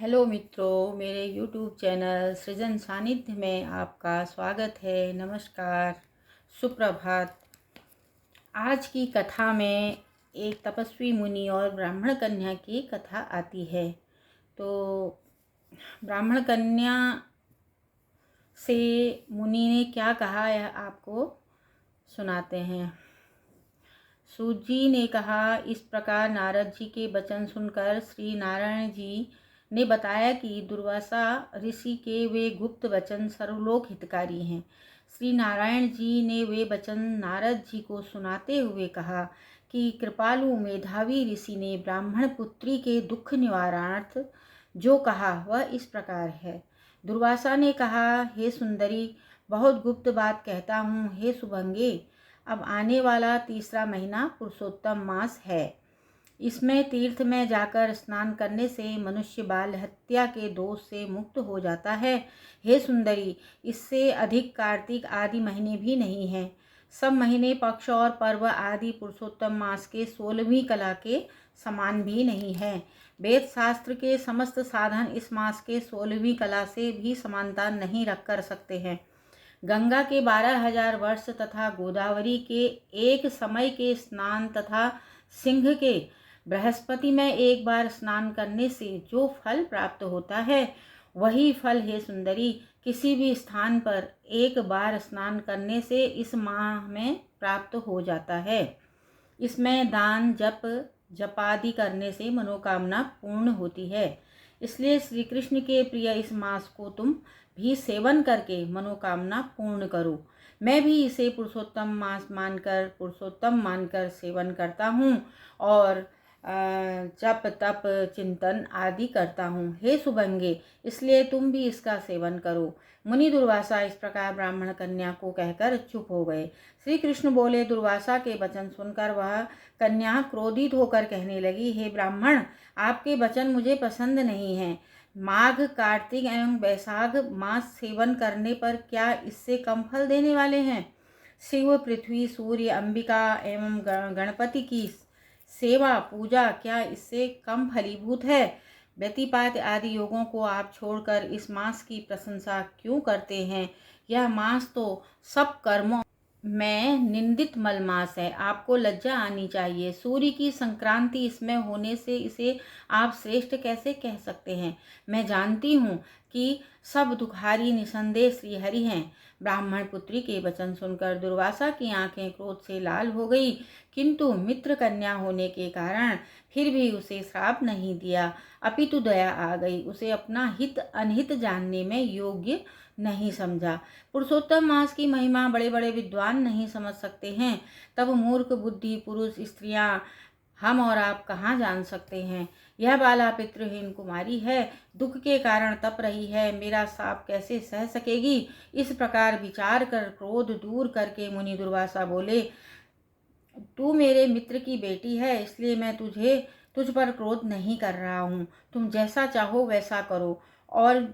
Hello मित्रों, मेरे YouTube channel सृजन सानिध्य में आपका स्वागत है। नमस्कार, सुप्रभात। आज की कथा में एक तपस्वी मुनि और ब्राह्मण कन्या की कथा आती है। तो ब्राह्मण कन्या से मुनि ने क्या कहा यह आपको सुनाते हैं। सूत जी ने कहा, इस प्रकार नारद जी के वचन सुनकर श्री नारायण जी ने बताया कि दुर्वासा ऋषि के वे गुप्त वचन सर्वलोक हितकारी हैं। श्री नारायण जी ने वे वचन नारद जी को सुनाते हुए कहा कि कृपालु मेधावी ऋषि ने ब्राह्मण पुत्री के दुख निवारणार्थ जो कहा वह इस प्रकार है। दुर्वासा ने कहा, हे सुंदरी, बहुत गुप्त बात कहता हूँ। हे सुभंगे, अब आने वाला तीसरा महीना पुरुषोत्तम मास है। इसमें तीर्थ में जाकर स्नान करने से मनुष्य बाल हत्या के दोष से मुक्त हो जाता है। हे सुंदरी, इससे अधिक कार्तिक आदि महीने भी नहीं हैं। सब महीने, पक्ष और पर्व आदि पुरुषोत्तम मास के 16वीं कला के समान भी नहीं है। वेद शास्त्र के समस्त साधन इस मास के 16वीं कला से भी समानता नहीं रख कर सकते हैं। गंगा के 12,000 वर्ष तथा गोदावरी के एक समय के स्नान तथा सिंह के बृहस्पति में एक बार स्नान करने से जो फल प्राप्त होता है, वही फल, हे सुंदरी, किसी भी स्थान पर एक बार स्नान करने से इस माह में प्राप्त हो जाता है। इसमें दान जपादि करने से मनोकामना पूर्ण होती है। इसलिए श्री कृष्ण के प्रिय इस मास को तुम भी सेवन करके मनोकामना पूर्ण करो। मैं भी इसे पुरुषोत्तम मास मानकर सेवन करता हूँ और जप तप चिंतन आदि करता हूँ। हे सुभंगे, इसलिए तुम भी इसका सेवन करो। मुनि दुर्वासा इस प्रकार ब्राह्मण कन्या को कहकर चुप हो गए। श्री कृष्ण बोले। दुर्वासा के वचन सुनकर वह कन्या क्रोधित होकर कहने लगी, हे ब्राह्मण, आपके वचन मुझे पसंद नहीं हैं। माघ, कार्तिक एवं वैशाख मास सेवन करने पर क्या इससे कम फल देने वाले हैं? शिव, पृथ्वी, सूर्य, अंबिका एवं गणपति की सेवा पूजा क्या इससे कम फलीभूत है? व्यतिपात आदि योगों को आप छोड़कर इस मास की प्रशंसा क्यों करते हैं? यह मास तो सब कर्मों में निंदित मलमास है। आपको लज्जा आनी चाहिए। सूर्य की संक्रांति इसमें होने से इसे आप श्रेष्ठ कैसे कह सकते हैं? मैं जानती हूँ कि सब दुखारी निसंदेह श्रीहरि हैं। ब्राह्मण पुत्री के वचन सुनकर दुर्वासा की आंखें क्रोध से लाल हो गई, किंतु मित्र कन्या होने के कारण फिर भी उसे श्राप नहीं दिया, अपितु दया आ गई। उसे अपना हित अनहित जानने में योग्य नहीं समझा। पुरुषोत्तम मास की महिमा बड़े बड़े विद्वान नहीं समझ सकते हैं, तब मूर्ख बुद्धि पुरुष स्त्रियां हम और आप कहाँ जान सकते हैं? यह बाला पितृहीन कुमारी है, दुख के कारण तप रही है, मेरा शाप कैसे सह सकेगी? इस प्रकार विचार कर क्रोध दूर करके मुनि दुर्वासा बोले, तू मेरे मित्र की बेटी है, इसलिए मैं तुझ पर क्रोध नहीं कर रहा हूँ। तुम जैसा चाहो वैसा करो, और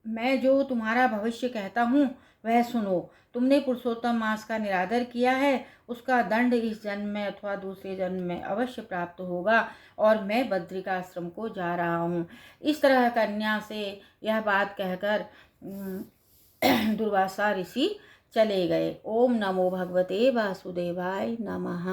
मैं जो तुम्हारा भविष्य कहता हूँ वह सुनो। तुमने पुरुषोत्तम मास का निरादर किया है, उसका दंड इस जन्म में अथवा दूसरे जन्म में अवश्य प्राप्त होगा, और मैं बद्रिकाश्रम को जा रहा हूँ। इस तरह कन्या से यह बात कहकर दुर्वासा ऋषि चले गए। ओम नमो भगवते वासुदेवाय नमः।